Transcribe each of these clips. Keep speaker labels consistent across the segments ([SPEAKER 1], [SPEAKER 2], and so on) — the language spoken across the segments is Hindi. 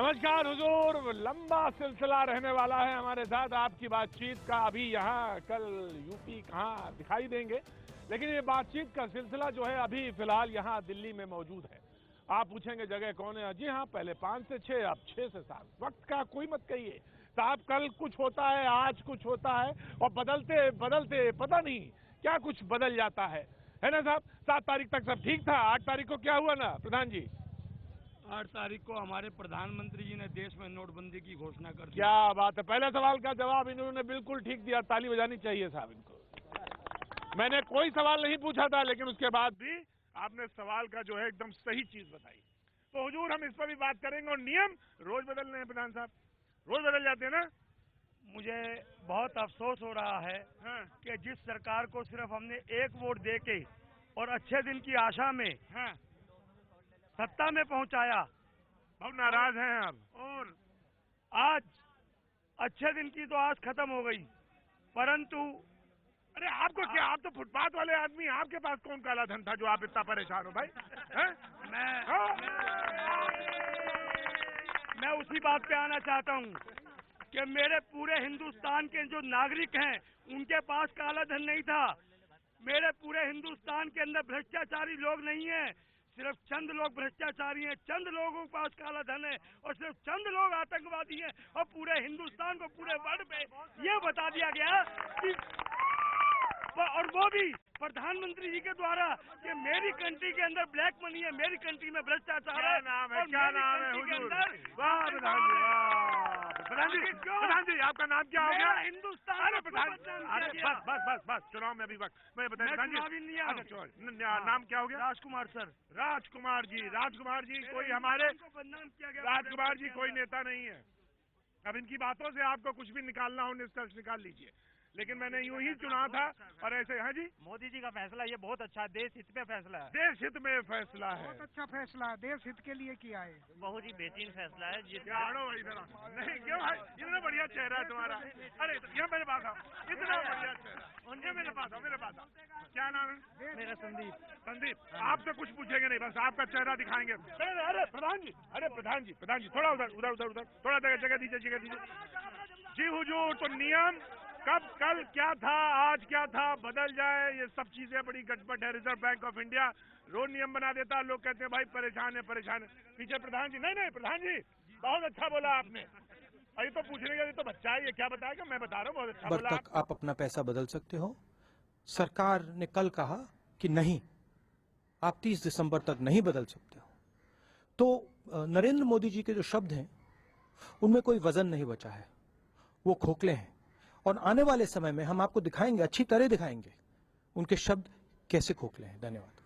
[SPEAKER 1] नमस्कार हुजूर, लंबा सिलसिला रहने वाला है हमारे साथ आपकी बातचीत का। अभी यहाँ कल यूपी कहाँ दिखाई देंगे, लेकिन ये बातचीत का सिलसिला जो है अभी फिलहाल यहाँ दिल्ली में मौजूद है। आप पूछेंगे जगह कौन है? जी हाँ, पहले 5 से 6, अब 6 से 7। वक्त का कोई मत कहिए साहब, कल कुछ होता है, आज कुछ होता है, और बदलते बदलते पता नहीं क्या कुछ बदल जाता है ना साहब? 7 तारीख तक सब ठीक था, 8 तारीख को क्या हुआ ना प्रधान जी?
[SPEAKER 2] 8 तारीख को हमारे प्रधानमंत्री जी ने देश में नोटबंदी की घोषणा कर दी।
[SPEAKER 1] क्या बात है, पहले सवाल का जवाब इन्होंने बिल्कुल ठीक दिया, ताली बजानी चाहिए साहब इनको। मैंने कोई सवाल नहीं पूछा था, लेकिन उसके बाद भी आपने सवाल का जो है एकदम सही चीज बताई। तो हुजूर हम इस पर भी बात करेंगे, और नियम रोज बदल रहे हैं प्रधान साहब, रोज बदल जाते हैं ना।
[SPEAKER 2] मुझे बहुत अफसोस हो रहा है कि जिस सरकार को सिर्फ हमने एक वोट दे के और अच्छे दिन की आशा में सत्ता में पहुंचाया,
[SPEAKER 1] बहुत नाराज हैं आप।
[SPEAKER 2] और आज अच्छे दिन की तो आज खत्म हो गई, परंतु
[SPEAKER 1] अरे आपको क्या, आप तो फुटपाथ वाले आदमी, आपके पास कौन काला धन था जो आप इतना परेशान हो भाई?
[SPEAKER 2] मैं उसी बात पे आना चाहता हूँ कि मेरे पूरे हिंदुस्तान के जो नागरिक हैं उनके पास काला धन नहीं था। मेरे पूरे हिंदुस्तान के अंदर भ्रष्टाचारी लोग नहीं हैं, सिर्फ चंद लोग भ्रष्टाचारी हैं, चंद लोगों के पास काला धन है, और सिर्फ चंद लोग आतंकवादी हैं, और पूरे हिंदुस्तान को, पूरे वर्ल्ड में ये बता दिया गया कि, और वो भी प्रधानमंत्री जी के द्वारा, कि मेरी कंट्री के अंदर ब्लैक मनी है, मेरी कंट्री में भ्रष्टाचार है।
[SPEAKER 1] क्या नाम है हुजूर? वाह प्रधान जी, आपका नाम क्या हो गया?
[SPEAKER 2] हिंदुस्तान।
[SPEAKER 1] अरे प्रधान, अरे बस चुनाव में अभी वक्त, मैं बताया प्रधान जी, नाम क्या हो गया?
[SPEAKER 2] राजकुमार सर।
[SPEAKER 1] राजकुमार जी कोई हमारे
[SPEAKER 2] बदनाम किया गया।
[SPEAKER 1] राजकुमार जी कोई नेता नहीं है। अब इनकी बातों से आपको कुछ भी निकालना हो निष्कर्ष निकाल लीजिए, लेकिन मैंने यूं ही चुना था। और ऐसे हाँ जी,
[SPEAKER 2] मोदी जी का फैसला ये बहुत अच्छा है, देश हित पे फैसला है।
[SPEAKER 1] देश हित में फैसला है,
[SPEAKER 3] बहुत अच्छा फैसला है, देश हित के लिए किया है।
[SPEAKER 2] बहुत ही बेहतरीन फैसला है।
[SPEAKER 1] नहीं क्यों भाई, इतना बढ़िया चेहरा है तुम्हारा। अरे यहाँ मेरे पास आओ, इतना बढ़िया चेहरा, मेरे पास आओ। क्या नाम है?
[SPEAKER 2] मेरा संदीप।
[SPEAKER 1] आपसे कुछ पूछेंगे नहीं, बस आपका चेहरा दिखाएंगे। अरे प्रधान जी थोड़ा उधर थोड़ा जगह दीजिए जी हुजूर। तो नियम कब, कल क्या था, आज क्या था, बदल जाए, ये सब चीजें बड़ी गड़बड़ है। रिजर्व बैंक ऑफ इंडिया रोज नियम बना देता है, लोग कहते हैं भाई परेशान है। पीछे प्रधान जी, नहीं प्रधान जी बहुत अच्छा बोला आपने। अरे तो पूछने का, ये तो बच्चा है, ये क्या बताएगा? मैं बता रहा हूँ, बहुत अच्छा बोला।
[SPEAKER 4] तक आप अपना पैसा बदल सकते हो। सरकार ने कल कहा कि नहीं, आप 30 दिसंबर तक नहीं बदल सकते हो। तो नरेंद्र मोदी जी के जो शब्द हैं उनमें कोई वजन नहीं बचा है, वो खोखले हैं। और आने वाले समय में हम आपको दिखाएंगे, अच्छी तरह दिखाएंगे उनके शब्द कैसे खोखले हैं। धन्यवाद।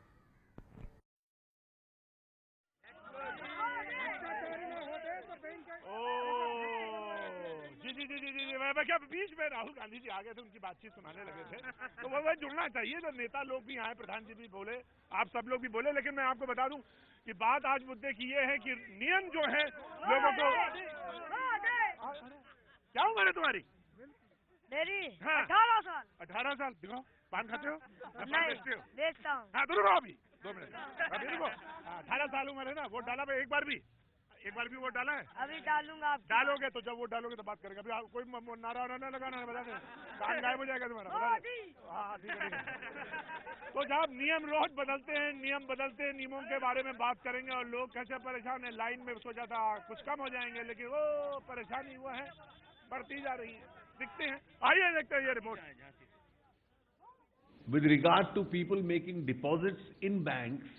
[SPEAKER 1] जी मैं क्या बीच में राहुल गांधी जी आ गए थे, उनकी बातचीत सुनाने लगे थे, तो वो जुड़ना चाहिए। जो नेता लोग भी आए, प्रधान जी भी बोले, आप सब लोग भी बोले, लेकिन मैं आपको बता दूं कि बात आज मुद्दे की ये है कि नियम जो है लोगों को। क्या उम्र है तुम्हारी?
[SPEAKER 5] मेरी
[SPEAKER 1] 18 साल। 18 साल। दिखाओ, पान खाते हो?
[SPEAKER 5] नहीं, देखता हूँ।
[SPEAKER 1] हाँ तो रुको, अभी 2 मिनट अभी रुको। 18 साल उम्र है ना? वोट डाला भाई? एक बार भी वोट डाला है?
[SPEAKER 5] अभी डालूंगा। आप
[SPEAKER 1] डालोगे तो जब वोट डालोगे तो बात करेंगे। अभी कोई नारा ना लगाना है, बता दें, काम गायब हो जाएगा तुम्हारा। हाँ ठीक है। तो जब नियम रोज बदलते हैं, नियमों के बारे में बात करेंगे, और लोग कैसे परेशान है। लाइन में सोचा था कुछ कम हो जाएंगे, लेकिन वो परेशानी वो है, बढ़ती जा रही है। दिखते हैं, आइए देखते हैं ये report.
[SPEAKER 6] With regard to people making deposits in banks,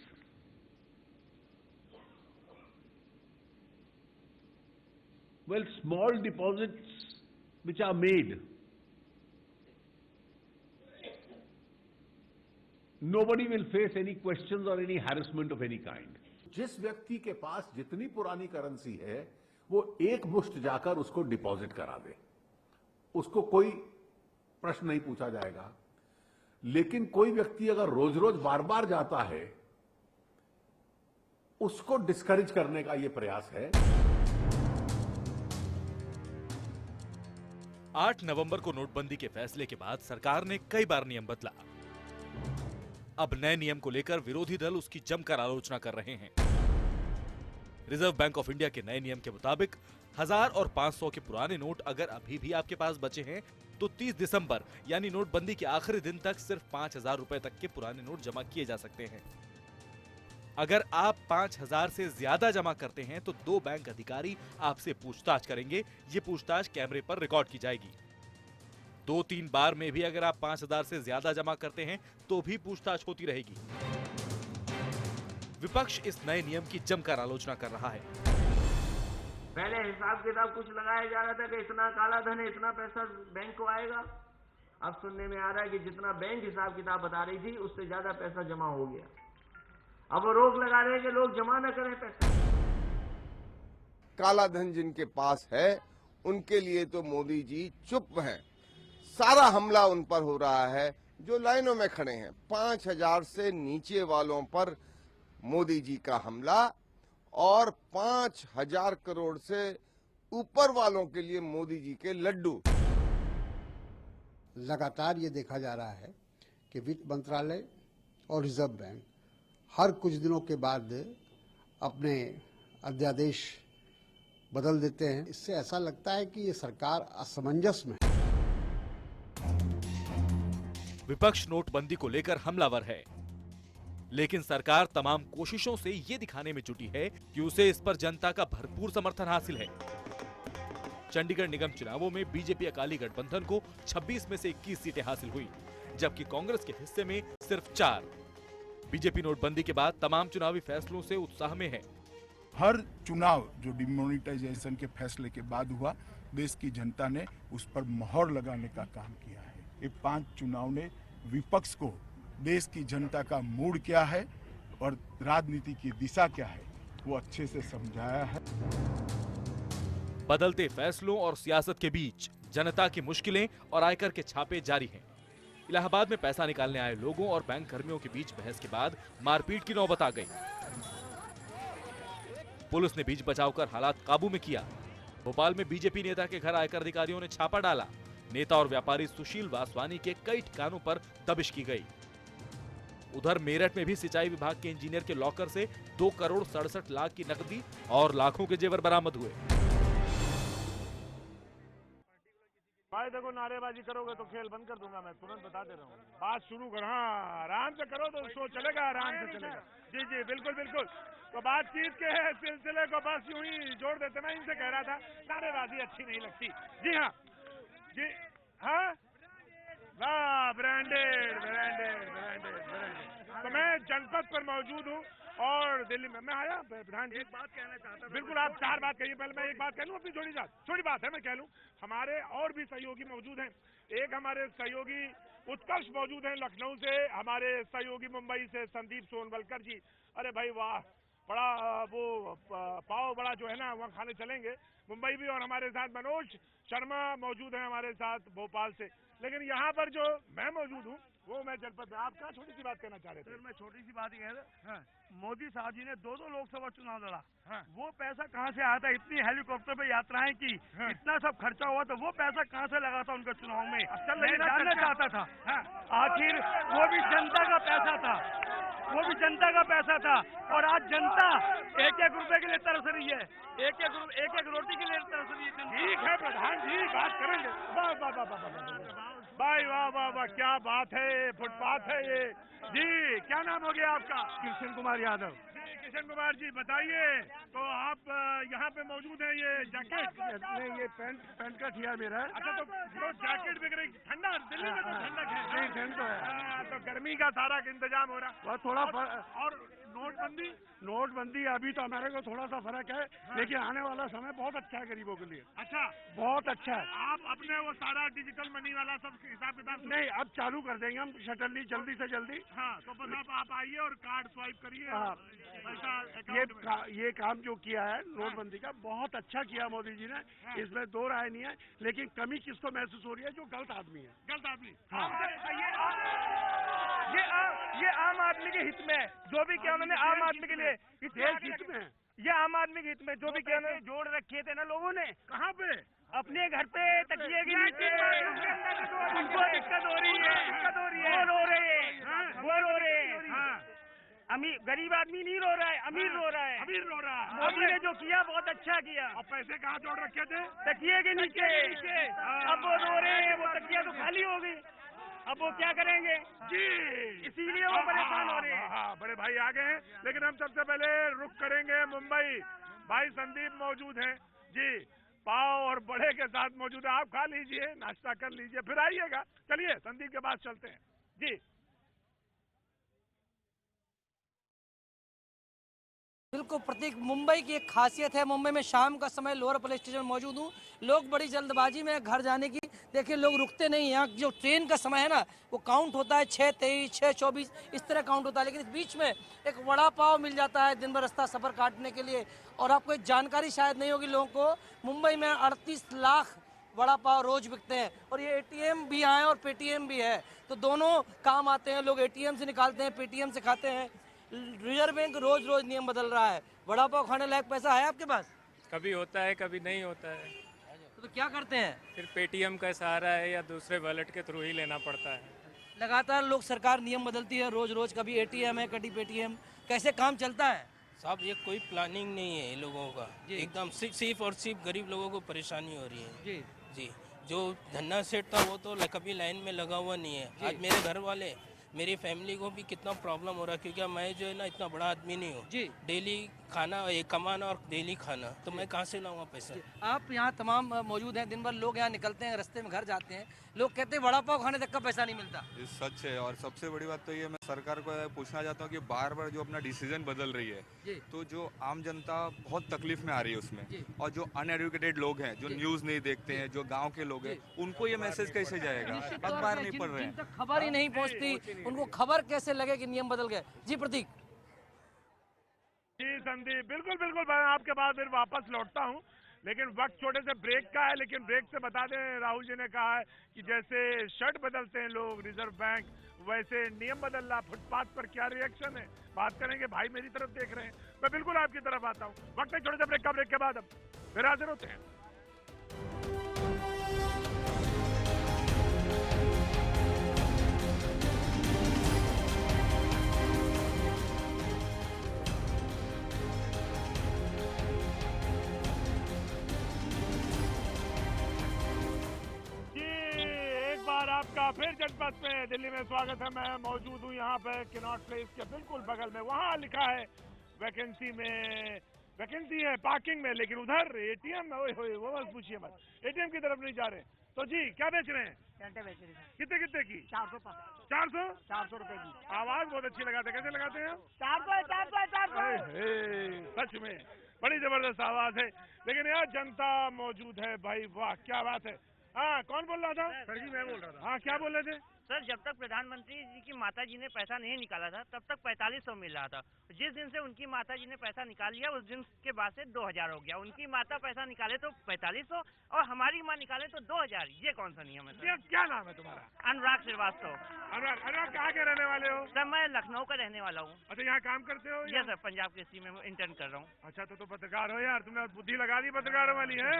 [SPEAKER 6] well, small deposits which are made, nobody will face any questions or any harassment of any kind.
[SPEAKER 7] जिस व्यक्ति के पास जितनी पुरानी करेंसी है वो एक मुश्त जाकर उसको डिपॉजिट करा दे, उसको कोई प्रश्न नहीं पूछा जाएगा। लेकिन कोई व्यक्ति अगर रोज रोज बार बार जाता है, उसको डिस्करेज करने का यह प्रयास है।
[SPEAKER 8] 8 नवंबर को नोटबंदी के फैसले के बाद सरकार ने कई बार नियम बदला। अब नए नियम को लेकर विरोधी दल उसकी जमकर आलोचना कर रहे हैं। रिजर्व बैंक ऑफ इंडिया के नए नियम के मुताबिक 1000 और 500 के पुराने नोट अगर अभी भी आपके पास बचे हैं तो 30 दिसंबर यानी नोटबंदी के आखिरी दिन तक सिर्फ 5000 रुपए तक के पुराने नोट जमा किए जा सकते हैं। अगर आप 5000 से ज्यादा जमा करते हैं तो 2 बैंक अधिकारी आपसे पूछताछ करेंगे। ये पूछताछ कैमरे पर रिकॉर्ड की जाएगी। 2-3 बार में भी अगर आप 5000 से ज्यादा जमा करते हैं तो भी पूछताछ होती रहेगी। विपक्ष इस नए नियम की जमकर आलोचना कर रहा है।
[SPEAKER 9] पहले हिसाब किताब कुछ लगाया जा रहा था कि इतना काला धन है, इतना पैसा बैंक को आएगा। अब सुनने में आ रहा है कि जितना बैंक हिसाब किताब बता रही थी उससे ज्यादा पैसा जमा हो गया। अब वो रोक लगा रहे हैं कि लोग जमा न करें पैसा।
[SPEAKER 10] काला धन जिनके पास है उनके लिए तो मोदी जी चुप हैं। सारा हमला उन पर हो रहा है जो लाइनों में खड़े हैं। 5000 से नीचे वालों पर मोदी जी का हमला और 5000 करोड़ से ऊपर वालों के लिए मोदी जी के लड्डू।
[SPEAKER 11] लगातार ये देखा जा रहा है कि वित्त मंत्रालय और रिजर्व बैंक हर कुछ दिनों के बाद अपने अध्यादेश बदल देते हैं। इससे ऐसा लगता है कि ये सरकार असमंजस में है।
[SPEAKER 8] विपक्ष नोटबंदी को लेकर हमलावर है, लेकिन सरकार तमाम कोशिशों से ये दिखाने में जुटी है कि उसे इस पर जनता का भरपूर समर्थन हासिल है। चंडीगढ़ निगम चुनावों में बीजेपी अकाली गठबंधन को 26 में से 21 सीटें हासिल हुई, जबकि कांग्रेस के हिस्से में सिर्फ 4। बीजेपी नोटबंदी के बाद तमाम चुनावी फैसलों से उत्साह में है।
[SPEAKER 12] हर चुनाव जो डिमोनेटाइजेशन के फैसले के बाद हुआ, देश की जनता ने उस पर मोहर लगाने का काम किया है। ये 5 चुनाव ने विपक्ष को देश की जनता का मूड क्या है और राजनीति की दिशा क्या है वो अच्छे से समझाया है।
[SPEAKER 8] बदलते फैसलों और सियासत के बीच जनता की मुश्किलें और आयकर के छापे जारी हैं। इलाहाबाद में पैसा निकालने आए लोगों और बैंक कर्मियों के बीच बहस के बाद मारपीट की नौबत आ गई। पुलिस ने बीच बचाव कर हालात काबू में किया। भोपाल में बीजेपी नेता के घर आयकर अधिकारियों ने छापा डाला। नेता और व्यापारी सुशील वासवानी के कई ठिकानों पर दबिश की गई। उधर मेरठ में भी सिंचाई विभाग के इंजीनियर के लॉकर से 2 करोड़ 67 लाख की नकदी और लाखों के जेवर बरामद हुए।
[SPEAKER 1] भाई देखो, नारेबाजी करोगे तो खेल बंद कर दूंगा मैं, तुरंत बता दे रहा हूँ। बात शुरू करो, हाँ आराम से करो तो शो चलेगा, आराम से चलेगा। जी जी बिल्कुल बिल्कुल। तो बातचीत के सिलसिले को बस यूं ही जोड़ देते। मैं इनसे कह रहा था नारेबाजी अच्छी नहीं लगती। जी हाँ, जी हाँ, वाह ब्रांडेड ब्रांडेड ब्रांडेड ब्रांडेड। तो मैं जनपद पर मौजूद हूँ और दिल्ली में मैं आया। प्रधान जी,
[SPEAKER 2] एक बात कहना चाहता था।
[SPEAKER 1] बिल्कुल, आप 4 बात कहिए। पहले मैं एक बात कह लूँ, अपनी छोटी बात है, मैं कह लूँ। हमारे और भी सहयोगी मौजूद हैं। एक हमारे सहयोगी उत्कर्ष मौजूद हैं लखनऊ से, हमारे सहयोगी मुंबई से संदीप सोनवलकर जी। अरे भाई वाह, बड़ा वो पाव बड़ा जो है ना वहाँ खाने चलेंगे मुंबई भी। और हमारे साथ मनोज शर्मा मौजूद हैं हमारे साथ भोपाल से। लेकिन यहाँ पर जो मैं मौजूद हूँ वो मैं जनपद में। आप क्या छोटी सी बात कहना चाह रहे थे?
[SPEAKER 2] सर मैं छोटी सी बात ही कह रहा। हाँ। मोदी साहब जी ने 2 लोकसभा चुनाव लड़ा।
[SPEAKER 1] हाँ।
[SPEAKER 2] वो पैसा कहाँ से आया था? इतनी हेलीकॉप्टर पे यात्राएं की। हाँ। इतना सब खर्चा हुआ तो वो पैसा कहाँ से लगा था उनके चुनाव में? मैं जानना चाहता था। हाँ। आखिर वो भी जनता का पैसा था, वो भी जनता का पैसा था। और आज जनता 1-1 रुपए के लिए तरस रही है, एक रोटी के लिए तरस रही है।
[SPEAKER 1] ठीक है प्रधान जी, बात करेंगे। वाह वाह वाह वाह वाह भाई, वाह वाह वाह, क्या बात है, फुटपाथ है ये। जी क्या नाम हो गया आपका?
[SPEAKER 2] कृष्ण कुमार यादव।
[SPEAKER 1] किशन कुमार जी बताइए, तो आप यहाँ पे मौजूद हैं। ये जैकेट
[SPEAKER 2] नहीं, ये पैंट का ठिया मेरा।
[SPEAKER 1] अच्छा, तो जैकेट बिक रही। ठंडा दिल्ली में तो ठंडक है।
[SPEAKER 2] नहीं, ठंड तो है।
[SPEAKER 1] तो गर्मी का सारा इंतजाम हो रहा।
[SPEAKER 2] वह थोड़ा
[SPEAKER 1] और
[SPEAKER 2] नोटबंदी अभी तो हमारे को थोड़ा सा फर्क है। हाँ। लेकिन आने वाला समय बहुत अच्छा है गरीबों के लिए।
[SPEAKER 1] अच्छा,
[SPEAKER 2] बहुत अच्छा है।
[SPEAKER 1] आप अपने वो सारा डिजिटल मनी वाला सब हिसाब किताब
[SPEAKER 2] नहीं, अब चालू कर देंगे हम शटरली जल्दी से जल्दी।
[SPEAKER 1] हाँ, तो बस आप आइए और कार्ड स्वाइप करिए।
[SPEAKER 2] हाँ। ये काम जो किया है नोटबंदी का, बहुत अच्छा किया मोदी जी ने। हाँ। इसमें 2 राय नहीं है। लेकिन कमी किसको महसूस हो रही है? जो गलत आदमी है।
[SPEAKER 1] गलत आदमी।
[SPEAKER 2] हाँ।
[SPEAKER 13] ये आम आदमी के हित में जो भी किया उन्होंने, आम आदमी के लिए
[SPEAKER 2] देश हित में,
[SPEAKER 13] ये आम आदमी के हित में जो भी किया उन्होंने। जोड़ रखे थे ना लोगों ने।
[SPEAKER 1] कहाँ पे?
[SPEAKER 13] अपने घर पे तकिए के नीचे। उनको दिक्कत हो रही है, वो रो रहे हैं।
[SPEAKER 2] अमीर गरीब आदमी नहीं रो रहा है, अमीर रो रहा है।
[SPEAKER 1] अमीर रो रहा है।
[SPEAKER 2] मोदी ने जो किया बहुत अच्छा किया।
[SPEAKER 1] और पैसे कहाँ जोड़ रखे थे?
[SPEAKER 2] तकिए के नीचे। अब वो रो रहे हैं, वो तकिया तो खाली हो गई, अब वो क्या करेंगे
[SPEAKER 1] जी,
[SPEAKER 2] इसीलिए वो परेशान हो रहे हैं।
[SPEAKER 1] हाँ, बड़े भाई आ गए हैं, लेकिन हम सबसे पहले रुख करेंगे मुंबई। भाई संदीप मौजूद हैं जी, पाव और बड़े के साथ मौजूद है। आप खा लीजिए, नाश्ता कर लीजिए, फिर आइएगा। चलिए संदीप के पास चलते हैं जी।
[SPEAKER 14] बिल्कुल प्रतीक, मुंबई की एक खासियत है, मुंबई में शाम का समय लोअर पुलिस स्टेशन में मौजूद हूँ। लोग बड़ी जल्दबाजी में घर जाने की, देखिए लोग रुकते नहीं। यहाँ जो ट्रेन का समय है ना, वो काउंट होता है 6:23, 6:24, इस तरह काउंट होता है। लेकिन इस बीच में एक वड़ा पाव मिल जाता है दिन भर रास्ता सफ़र काटने के लिए। और आपको एक जानकारी शायद नहीं होगी लोगों को, मुंबई में 38 लाख वड़ा पाव रोज बिकते हैं। और ये ATM भी हैं और पेटीएम भी है, तो दोनों काम आते हैं। लोग ATM से निकालते हैं, पेटीएम से खाते हैं। रिजर्व बैंक रोज रोज नियम बदल रहा है। वड़ा पाव खाने लायक पैसा है आपके पास?
[SPEAKER 15] कभी होता है, कभी नहीं होता है।
[SPEAKER 14] तो क्या करते हैं?
[SPEAKER 15] फिर पेटीएम का सहारा है या दूसरे वॉलेट के थ्रू ही लेना पड़ता है।
[SPEAKER 14] लगातार लोग, सरकार नियम बदलती है रोज रोज, कभी ATM है, कभी पेटीएम। कैसे काम चलता है
[SPEAKER 16] साहब? ये कोई प्लानिंग नहीं है इन लोगों का, एकदम सिर्फ और सिर्फ गरीब लोगों को परेशानी हो रही है।
[SPEAKER 14] जी
[SPEAKER 16] जी, जो धन्ना सेठ था वो तो कभी लाइन में लगा हुआ नहीं है। आज मेरे घर वाले, मेरी फैमिली को भी कितना प्रॉब्लम हो रहा है, क्योंकि मैं जो है ना इतना बड़ा आदमी नहीं हूँ जी। डेली खाना, कमाना और डेली खाना, तो मैं कहाँ से लाऊंगा पैसा?
[SPEAKER 14] आप यहाँ तमाम मौजूद हैं, दिन भर लोग यहाँ निकलते हैं, रास्ते में घर जाते हैं, लोग कहते हैं वड़ा पाव खाने तक का पैसा नहीं मिलता।
[SPEAKER 17] ये सच है। और सबसे बड़ी बात तो ये, मैं सरकार को पूछना चाहता हूँ कि बार बार जो अपना डिसीजन बदल रही है, तो जो आम जनता बहुत तकलीफ में आ रही है उसमें। और जो अनएडुकेटेड लोग हैं, जो न्यूज नहीं देखते हैं, जो गाँव के लोग हैं, उनको ये मैसेज कैसे जाएगा? अखबार नहीं पढ़ रहे हैं,
[SPEAKER 14] खबर ही नहीं पहुँचती, उनको खबर कैसे लगे कि नियम बदल गए? जी प्रतीक।
[SPEAKER 1] जी संदीप, बिल्कुल बिल्कुल, मैं आपके बाद फिर वापस लौटता हूँ, लेकिन वक्त छोटे से ब्रेक का है। लेकिन ब्रेक से बता दें, राहुल जी ने कहा है कि जैसे शर्ट बदलते हैं लोग रिजर्व बैंक, वैसे नियम बदल रहा। फुटपाथ पर क्या रिएक्शन है, बात करेंगे। भाई मेरी तरफ देख रहे हैं, मैं बिल्कुल आपकी तरफ आता हूँ। वक्त है छोटे से ब्रेक का, ब्रेक के बाद अब फिर हाजिर होते हैं। आपका फिर जनपद में दिल्ली में स्वागत है। मैं मौजूद हूँ यहाँ पे किनॉट प्लेस के बिल्कुल बगल में। वहाँ लिखा है वैकेंसी में, वैकेंसी है पार्किंग में, लेकिन उधर ATM में, वो बस पूछिए मत, ATM की तरफ नहीं जा रहे। तो जी क्या बेच रहे हैं?
[SPEAKER 3] घंटे बेच रहे हैं।
[SPEAKER 1] कितने कितने की?
[SPEAKER 3] 400 रुपए की।
[SPEAKER 1] आवाज बहुत अच्छी लगाते हैं, कैसे लगाते हैं?
[SPEAKER 3] 400।
[SPEAKER 1] सच में बड़ी जबरदस्त आवाज है। लेकिन यार जनता मौजूद है भाई, वाह क्या बात है। हाँ, कौन बोल रहा था?
[SPEAKER 2] सर जी मैं बोल रहा था।
[SPEAKER 1] हाँ, क्या बोल रहे थे?
[SPEAKER 18] सर, जब तक प्रधानमंत्री जी की माताजी ने पैसा नहीं निकाला था, तब तक 4500 मिल रहा था। जिस दिन से उनकी माताजी ने पैसा निकाल लिया, उस दिन के बाद से 2000 हो गया। उनकी माता पैसा निकाले तो 4500 और हमारी माँ निकाले तो 2000। ये कौन सा नियम है सर?
[SPEAKER 1] क्या नाम है तुम्हारा?
[SPEAKER 18] अनुराग श्रीवास्तव।
[SPEAKER 1] अनुराग कहाँ के रहने वाले हो?
[SPEAKER 18] सर मैं लखनऊ का रहने वाला हूँ।
[SPEAKER 1] अच्छा, यहाँ काम करते हो?
[SPEAKER 18] यस सर, पंजाब कृषि में इंटर्न कर रहा हूँ।
[SPEAKER 1] अच्छा, तो पत्रकार हो यार, तुमने बुद्धि लगा दी पत्रकारों वाली है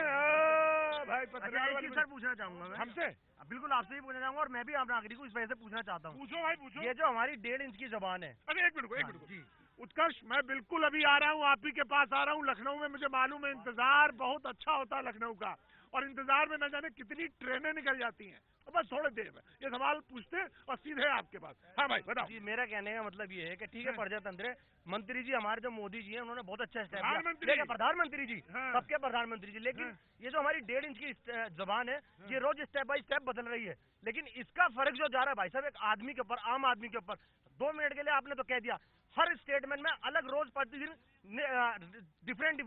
[SPEAKER 1] भाई। पत्रकार वाली
[SPEAKER 2] सर पूछना चाहूंगा मैं
[SPEAKER 1] हमसे,
[SPEAKER 2] बिल्कुल आपसे ही पूछना चाहूंगा, और मैं भी आप नागरिक को इस वजह से पूछना चाहता हूँ।
[SPEAKER 1] पूछो भाई पूछो।
[SPEAKER 2] ये जो हमारी 1.5 इंच की जबान है।
[SPEAKER 1] अरे एक मिनट जी उत्कर्ष, मैं बिल्कुल अभी आ रहा हूँ, आप ही के पास आ रहा हूँ। लखनऊ में मुझे मालूम है इंतजार बहुत अच्छा होता है लखनऊ का, और इंतजार में न जाने कितनी ट्रेनें निकल जाती हैं। तो बस थोड़ी देर में ये सवाल पूछते और सीधे आपके पास। हाँ भाई बताओ।
[SPEAKER 2] जी मेरा कहने का मतलब ये है कि ठीक है, प्रजातंत्र मंत्री जी हमारे जो मोदी जी हैं, उन्होंने बहुत अच्छा स्टेप लिया। प्रधानमंत्री जी, सबके प्रधानमंत्री जी, लेकिन ये जो हमारी 1.5 इंच की जबान है, ये रोज स्टेप बाय स्टेप बदल रही है। लेकिन इसका फर्क जो जा रहा है भाई साहब, एक आदमी के ऊपर, आम आदमी के ऊपर। 2 मिनट के लिए आपने तो कह दिया, हर स्टेटमेंट में अलग रोज प्रतिदिन डिफरेंट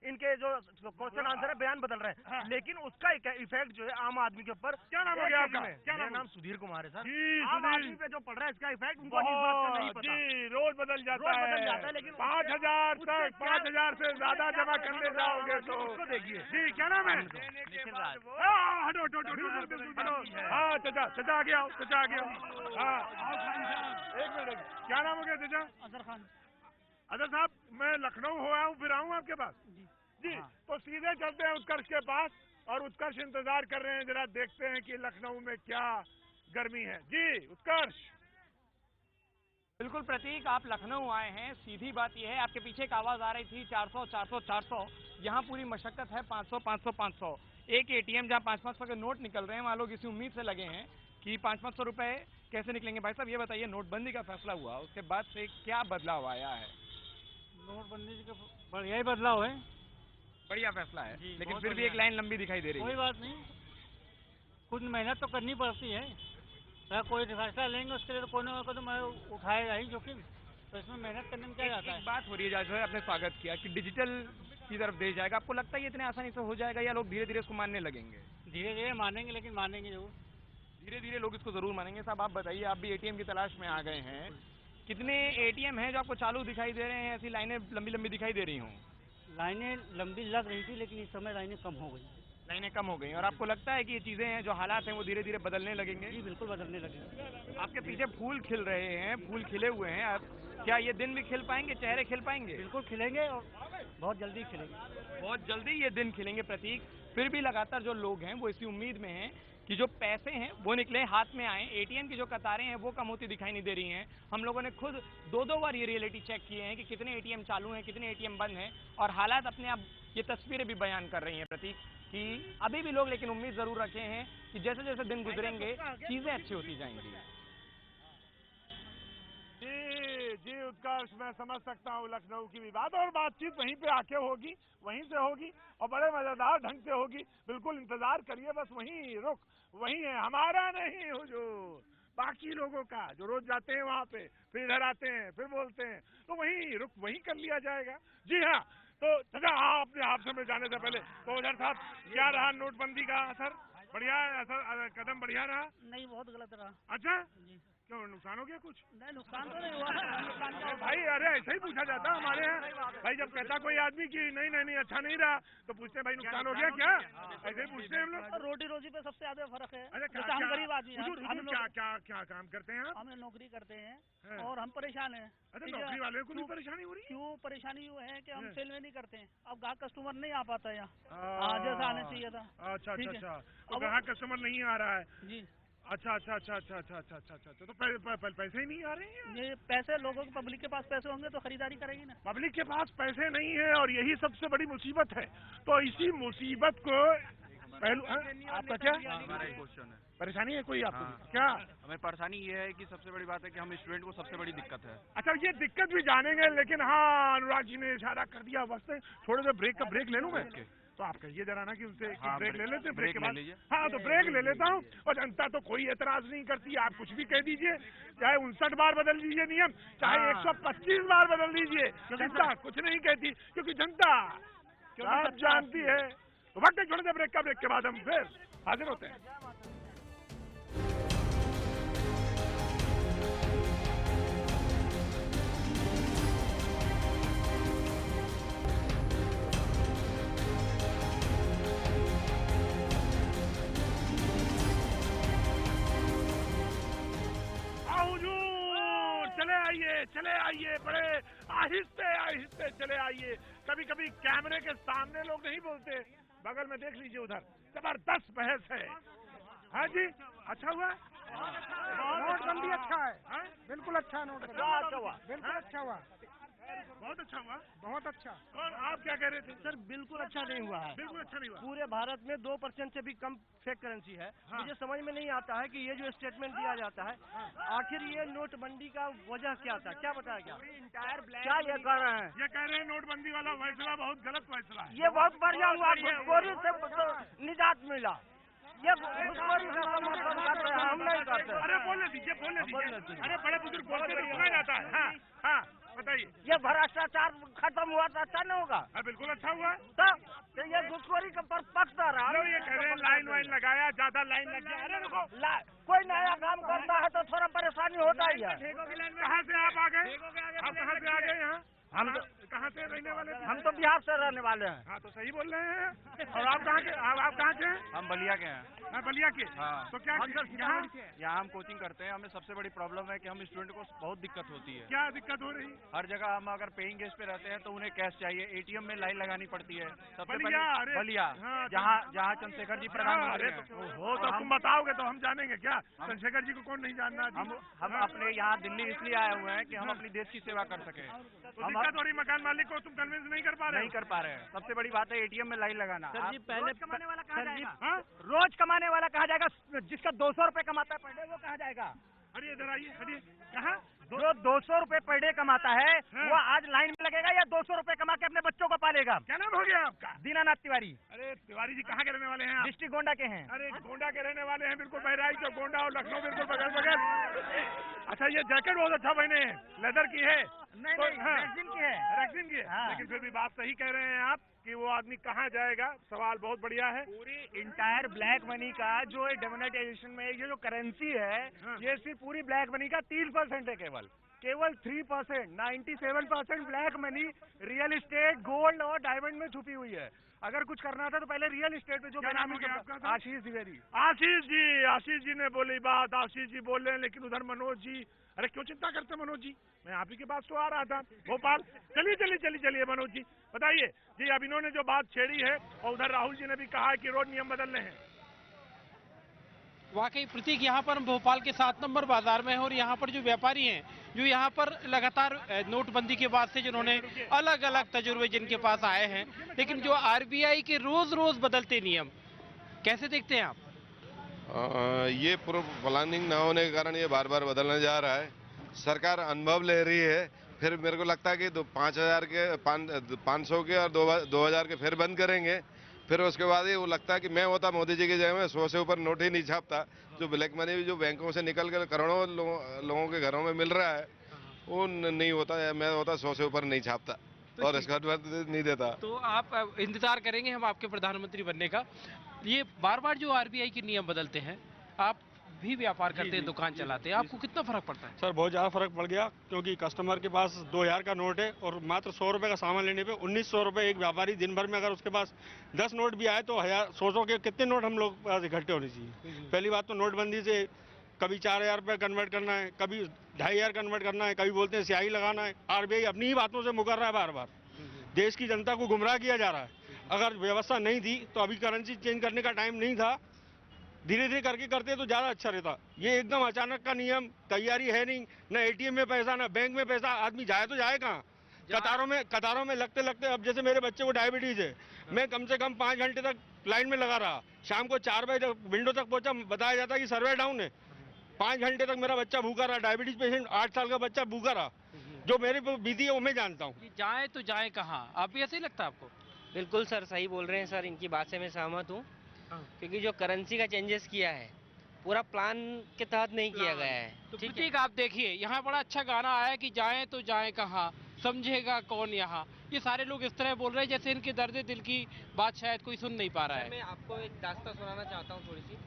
[SPEAKER 2] इनके जो क्वेश्चन आंसर है बयान बदल रहे हैं, लेकिन उसका इफेक्ट जो है आम आदमी के ऊपर।
[SPEAKER 1] क्या नाम हो गया आपका?
[SPEAKER 2] मेरा नाम सुधीर कुमार है सर।
[SPEAKER 1] आम
[SPEAKER 2] आदमी पे जो पड़ रहा है इसका इफेक्ट उनको नहीं पता।
[SPEAKER 1] जी रोज बदल जाता है, लेकिन 5000 तक 5000 से ज्यादा जमा करने जाओगे तो
[SPEAKER 2] उसको देखिए।
[SPEAKER 1] जी क्या नाम है? हाँ चाचा आ गया, चाचा आ गया। हाँ एक मिनट, क्या नाम हो गया चाचा?
[SPEAKER 3] अजहर खान।
[SPEAKER 1] अजहर साहब, मैं लखनऊ हो आया हूँ, फिर आऊँ आपके पास? जी तो सीधे चलते हैं उत्कर्ष के पास, और उत्कर्ष इंतजार कर रहे हैं। जरा देखते हैं कि लखनऊ में क्या गर्मी है। जी उत्कर्ष।
[SPEAKER 14] बिल्कुल
[SPEAKER 19] बिल्कुल प्रतीक, आप लखनऊ आए हैं, सीधी बात यह है, आपके पीछे एक आवाज आ रही थी 400 400 400, यहाँ पूरी मशक्कत है 500 500 500। एक एटीएम जहाँ 500 के नोट निकल रहे हैं, वहाँ लोग इसी उम्मीद से लगे हैं कि 500 रुपए कैसे निकलेंगे। भाई साहब ये बताइए, नोटबंदी का फैसला हुआ, उसके बाद से क्या बदलाव आया है?
[SPEAKER 3] नोटबंदी का बढ़िया ही बदलाव है,
[SPEAKER 19] बढ़िया फैसला है, लेकिन
[SPEAKER 3] बहुत
[SPEAKER 19] फिर भी
[SPEAKER 3] बढ़िया
[SPEAKER 19] एक लाइन लंबी दिखाई दे रही
[SPEAKER 3] कोई
[SPEAKER 19] है।
[SPEAKER 3] बात नहीं, कुछ मेहनत तो करनी पड़ती है। अगर कोई फैसला लेंगे उसके लिए तो कोई ना कोई तो मैं उठाएगा ही जोखिम, तो इसमें मेहनत करने में क्या जाता है।
[SPEAKER 19] एक बात हो रही है, जैसे आपने स्वागत किया कि डिजिटल की तरफ देश जाएगा, आपको लगता है ये इतने आसानी से हो जाएगा या लोग धीरे धीरे इसको मानने लगेंगे?
[SPEAKER 3] धीरे धीरे मानेंगे, लेकिन मानेंगे जरूर।
[SPEAKER 19] धीरे धीरे लोग इसको जरूर मानेंगे। साहब आप बताइए, आप भी एटीएम की तलाश में आ गए हैं, कितने एटीएम हैं जो आपको चालू दिखाई दे रहे हैं, ऐसी लाइनें लंबी लंबी दिखाई दे रही हों?
[SPEAKER 3] लाइनें लंबी लग रही थी, लेकिन इस समय लाइनें कम हो गई।
[SPEAKER 19] लाइनें कम हो गई, और आपको लगता है कि ये चीजें हैं, जो हालात हैं, वो धीरे धीरे बदलने लगेंगे?
[SPEAKER 3] जी बिल्कुल बदलने लगेंगे।
[SPEAKER 19] आपके पीछे फूल खिल रहे हैं, फूल खिले हुए हैं, अब क्या ये दिन भी खिल पाएंगे, चेहरे खिल पाएंगे?
[SPEAKER 3] बिल्कुल खिलेंगे, और बहुत जल्दी खिलेंगे।
[SPEAKER 19] बहुत जल्दी ये दिन खिलेंगे प्रतीक। फिर भी लगातार जो लोग हैं वो इसी उम्मीद में हैं कि जो पैसे हैं वो निकले, हाथ में आए। एटीएम की जो कतारें हैं वो कम होती दिखाई नहीं दे रही हैं। हम लोगों ने खुद दो बार ये रियलिटी चेक किए हैं कि कितने एटीएम चालू हैं, कितने एटीएम बंद हैं, और हालात अपने आप ये तस्वीरें भी बयान कर रही हैं प्रतीक, कि अभी भी लोग लेकिन उम्मीद जरूर रखे हैं कि जैसे जैसे दिन गुजरेंगे चीजें अच्छी होती जाएंगी।
[SPEAKER 1] जी उत्कर्ष, मैं समझ सकता हूँ लखनऊ की विवाद, और बातचीत वहीं पे आके होगी, वहीं से होगी, और बड़े मजेदार ढंग से होगी। बिल्कुल इंतजार करिए, बस वहीं रुक, वहीं है, हमारा नहीं हुजूर, बाकी लोगों का, जो रोज जाते हैं वहाँ पे, फिर इधर आते हैं, फिर बोलते हैं, तो वहीं रुक, वहीं कर लिया जाएगा। जी हाँ, तो चाचा आपने आपसे में जाने से पहले तो उधर साहब, क्या रहा नोटबंदी का असर? बढ़िया असर, कदम बढ़िया रहा?
[SPEAKER 3] नहीं, बहुत गलत रहा।
[SPEAKER 1] अच्छा, क्यों नुकसान हो गया कुछ?
[SPEAKER 3] नहीं, नुकसान तो नहीं हुआ है।
[SPEAKER 1] भाई अरे ऐसा ही पूछा जाता है हमारे यहाँ। भाई जब कहता कोई आदमी कि नहीं नहीं नहीं अच्छा नहीं रहा, तो पूछते हैं भाई नुकसान हो गया क्या? ऐसे ही पूछते हैं हम लोग।
[SPEAKER 3] रोटी रोजी पे सबसे ज्यादा फर्क है।
[SPEAKER 1] अच्छा,
[SPEAKER 3] हम गरीब आदमी हैं,
[SPEAKER 1] क्या काम करते हैं आप?
[SPEAKER 3] हम नौकरी करते हैं और हम परेशान हैं।
[SPEAKER 1] अच्छा, नौकरी वाले को भी परेशानी हो रही है?
[SPEAKER 3] क्यों परेशानी यूँ है कि हम सेल में नहीं करते हैं, अब ग्राहक कस्टमर नहीं आ पाता यहाँ जैसा आना चाहिए था।
[SPEAKER 1] अच्छा अच्छा अच्छा, तो ग्राहक कस्टमर नहीं आ रहा है
[SPEAKER 3] जी।
[SPEAKER 1] अच्छा अच्छा अच्छा अच्छा अच्छा अच्छा अच्छा अच्छा, तो पैसे ही नहीं आ रहे हैं?
[SPEAKER 3] ये पैसे लोगों को, पब्लिक के पास पैसे होंगे तो खरीदारी करेगी ना।
[SPEAKER 1] पब्लिक के पास पैसे नहीं है, और यही सबसे बड़ी मुसीबत है। तो इसी मुसीबत को पहलू, आपका क्या
[SPEAKER 20] हमारा एक क्वेश्चन है,
[SPEAKER 1] परेशानी है कोई आपको? क्या
[SPEAKER 20] हमें परेशानी ये है कि सबसे बड़ी बात है कि हम स्टूडेंट को सबसे बड़ी दिक्कत है।
[SPEAKER 1] अच्छा, ये दिक्कत भी जानेंगे, लेकिन हाँ अनुराग जी ने इशारा कर दिया, बस थोड़े देर ब्रेक का ब्रेक ले लूं मैं? तो आप कहिए जरा ना कि उनसे ब्रेक ले लेते, ब्रेक के बाद। हाँ, तो ब्रेक ले लेता हूँ, और जनता तो कोई एतराज नहीं करती, आप कुछ भी कह दीजिए, चाहे 59 बार बदल दीजिए नियम, चाहे 125 बार बदल दीजिए, जनता कुछ नहीं कहती, क्योंकि जनता सब जानती है। तो वक्त छोड़ दे ब्रेक का, ब्रेक के बाद हम फिर हाजिर होते हैं। चले आइए, बड़े आहिस्ते आहिस्ते चले आइए। कभी कभी कैमरे के सामने लोग नहीं बोलते, बगल में देख लीजिए, उधर जबरदस्त बहस है। हाँ जी, अच्छा हुआ
[SPEAKER 3] नोटबंदी, अच्छा है, बिल्कुल अच्छा नोटबंदी,
[SPEAKER 1] अच्छा हुआ,
[SPEAKER 3] बिल्कुल अच्छा हुआ,
[SPEAKER 1] बहुत अच्छा हुआ,
[SPEAKER 3] बहुत अच्छा।
[SPEAKER 1] और आप क्या कह रहे थे?
[SPEAKER 2] सर बिल्कुल अच्छा नहीं हुआ है,
[SPEAKER 1] बिल्कुल अच्छा नहीं हुआ।
[SPEAKER 2] पूरे भारत में 2% से भी कम फेक करेंसी है। मुझे समझ में नहीं आता है कि ये जो स्टेटमेंट दिया जाता है, आखिर ये नोटबंदी का वजह क्या था, क्या बताया गया? क्या ये कह रहे हैं?
[SPEAKER 1] ये कह रहे हैं नोटबंदी वाला फैसला बहुत गलत फैसला है।
[SPEAKER 2] ये बहुत बढ़िया हुआ, घुसखोरी से निजात मिला। ये घुसखोरी से समर्थन कर रहे हैं, हम नहीं करते।
[SPEAKER 1] अरे बोलने दीजिए, बोलने दीजिए। अरे बड़े बुजुर्ग बोलते तो सुना जाता है। हाँ हाँ, बताइए।
[SPEAKER 2] ये भ्रष्टाचार खत्म हुआ तो अच्छा नहीं होगा?
[SPEAKER 1] बिल्कुल अच्छा हुआ।
[SPEAKER 2] तो ये घुसखोरी का पक्षता रहा।
[SPEAKER 1] ये कह रहे हैं लाइन वाइन लगाया, ज्यादा लाइन लग गया। अरे रुको,
[SPEAKER 2] कोई नया काम करता है तो थोड़ा परेशानी होता ही है।
[SPEAKER 1] कहाँ से आप आ गए? आप कहाँ से आ गए यहाँ?
[SPEAKER 2] हम तो
[SPEAKER 1] कहाँ से रहने वाले थे?
[SPEAKER 2] हम तो बिहार से रहने वाले हैं।
[SPEAKER 1] हाँ तो सही बोल रहे हैं। और आप कहाँ के? आप कहाँ के हैं?
[SPEAKER 20] हम बलिया के हैं।
[SPEAKER 1] हाँ, बलिया के।
[SPEAKER 20] हाँ।
[SPEAKER 1] तो क्या
[SPEAKER 20] यहाँ हम कोचिंग करते हैं। हमें सबसे बड़ी प्रॉब्लम है कि हम स्टूडेंट को बहुत दिक्कत होती है।
[SPEAKER 1] क्या दिक्कत हो रही?
[SPEAKER 20] हर जगह हम अगर पेइंग गेस्ट पे रहते हैं तो उन्हें कैश चाहिए, एटीएम में लाइन लगानी पड़ती है। सबसे पहले बलिया, जहाँ चंद्रशेखर जी प्रधानमंत्री हैं।
[SPEAKER 1] हो तो तुम बताओगे तो हम जानेंगे क्या? चंद्रशेखर जी को कौन नहीं जानना?
[SPEAKER 20] हम अपने यहाँ दिल्ली इसलिए आए हुए हैं कि हम अपनी देश की सेवा कर सके।
[SPEAKER 1] तो दिक्कत हो रही मकान मालिक को, तुम कन्विंस नहीं कर पा रहे?
[SPEAKER 20] नहीं कर पा रहे हैं। सबसे बड़ी बात है एटीएम में लाइन लगाना।
[SPEAKER 2] सर जी पहले कमाने वाला कहाँ जाएगा? रोज कमाने वाला कहाँ जाएगा? जिसका 200 रुपए कमाता है पर डे वो कहाँ जाएगा?
[SPEAKER 1] अरे इधर आइए, अरे कहाँ?
[SPEAKER 2] जो 200 रुपए पर डे कमाता है वो आज लाइन में लगेगा या 200 रुपए कमा के अपने बच्चों को पालेगा?
[SPEAKER 1] क्या नाम हो गया आपका?
[SPEAKER 2] दीनानाथ तिवारी।
[SPEAKER 1] अरे तिवारी जी कहाँ के रहने वाले हैं?
[SPEAKER 2] डिस्ट्रिक्ट गोंडा के हैं।
[SPEAKER 1] अरे गोंडा के रहने वाले हैं, बिल्कुल बहराइच और गोंडा और लखनऊ बिल्कुल बगल बगल। अच्छा ये जैकेट बहुत अच्छा पहने हैं, लेदर की है?
[SPEAKER 2] नहीं, रेक्सिन की है।
[SPEAKER 1] रेक्सिन की है।
[SPEAKER 2] हाँ।
[SPEAKER 1] लेकिन फिर भी बात सही कह रहे हैं आप कि वो आदमी कहाँ जाएगा? सवाल बहुत बढ़िया है।
[SPEAKER 2] पूरी इंटायर ब्लैक मनी का जो डिमोनेटाइजेशन में ये जो करेंसी है ये सिर्फ पूरी ब्लैक मनी का 3% है। केवल 3%, 97% black money real estate, gold और डायमंड में छुपी हुई है। अगर कुछ करना था तो पहले रियल एस्टेट पे जो आशीष द्विवेदी।
[SPEAKER 1] आशीष जी ने बोली बात, आशीष जी बोल रहे हैं, लेकिन उधर मनोज जी, अरे क्यों चिंता करते मनोज जी? मैं आप ही के पास तो आ रहा था भोपाल। चलिए मनोज जी बताइए जी। अब इन्होंने जो बात छेड़ी है और उधर राहुल जी ने भी कहा है कि रोड नियम बदलने हैं।
[SPEAKER 21] वाकई प्रतीक, यहाँ पर हम भोपाल के 7 नंबर बाजार में हैं और यहाँ पर जो व्यापारी हैं जो यहाँ पर लगातार नोटबंदी के बाद से जिन्होंने अलग अलग तजुर्बे जिनके पास आए हैं, लेकिन जो आरबीआई के रोज बदलते नियम कैसे देखते हैं आप?
[SPEAKER 10] ये पूर्व प्लानिंग ना होने के कारण ये बार बार बदलने जा रहा है। सरकार अनुभव ले रही है, फिर मेरे को लगता है कि 5,000 के 500 के और 2,000 के फिर बंद करेंगे। फिर उसके बाद ये वो लगता है कि मैं होता मोदी जी की जगह में 100 से ऊपर नोट ही नहीं छापता। जो ब्लैक मनी जो बैंकों से निकल कर करोड़ों लोगों के घरों में मिल रहा है वो नहीं होता है। मैं होता 100 से ऊपर नहीं छापता और इसका नहीं देता।
[SPEAKER 21] तो आप इंतजार करेंगे हम आपके प्रधानमंत्री बनने का। ये बार बार जो आरबीआई के नियम बदलते हैं, आप भी व्यापार करते हैं, दुकान चलाते हैं, आपको कितना फर्क पड़ता है?
[SPEAKER 22] सर बहुत ज़्यादा फर्क पड़ गया, क्योंकि कस्टमर के पास 2,000 का नोट है और मात्र 100 रुपये का सामान लेने पे 1,900 रुपये एक व्यापारी दिन भर में, अगर उसके पास 10 नोट भी आए तो 100 के कितने नोट हम लोग पास इकट्ठे होने चाहिए। पहली बात तो नोटबंदी से कभी 4,000 रुपये कन्वर्ट करना है, कभी 2,500 कन्वर्ट करना है, कभी बोलते हैं स्याही लगाना है। आरबीआई अपनी ही बातों से मुकर रहा है, बार बार देश की जनता को गुमराह किया जा रहा है। अगर व्यवस्था नहीं थी तो अभी करेंसी चेंज करने का टाइम नहीं था, धीरे धीरे करके करते तो ज्यादा अच्छा रहता। ये एकदम अचानक का नियम, तैयारी है नहीं, ना एटीएम में पैसा ना बैंक में पैसा, आदमी जाए तो जाए कहाँ? कतारों में लगते लगते, अब जैसे मेरे बच्चे को डायबिटीज है, मैं कम से कम 5 घंटे तक लाइन में लगा रहा। शाम को 4 बजे विंडो तक पहुंचा, बताया जाता है कि सर्वर डाउन है। 5 घंटे तक मेरा बच्चा भूखा रहा, डायबिटीज पेशेंट 8 साल का बच्चा भूखा रहा। जो मेरे पे बीती है वो मैं जानता हूँ।
[SPEAKER 21] जाए तो जाए कहाँ? आप भी ऐसे ही लगता है आपको?
[SPEAKER 23] बिल्कुल सर, सही बोल रहे हैं सर, इनकी बात से मैं सहमत हूँ। क्योंकि जो करेंसी का चेंजेस किया है पूरा प्लान के तहत नहीं किया गया है।
[SPEAKER 21] तो प्रतीक आप देखिए, यहाँ बड़ा अच्छा गाना आया कि जाए तो जाए कहाँ, समझेगा कौन यहाँ। ये सारे लोग इस तरह बोल रहे हैं जैसे इनके दर्द दिल की बात शायद कोई सुन नहीं पा रहा है।
[SPEAKER 23] मैं आपको एक दास्तां सुनाना चाहता हूँ थोड़ी सी।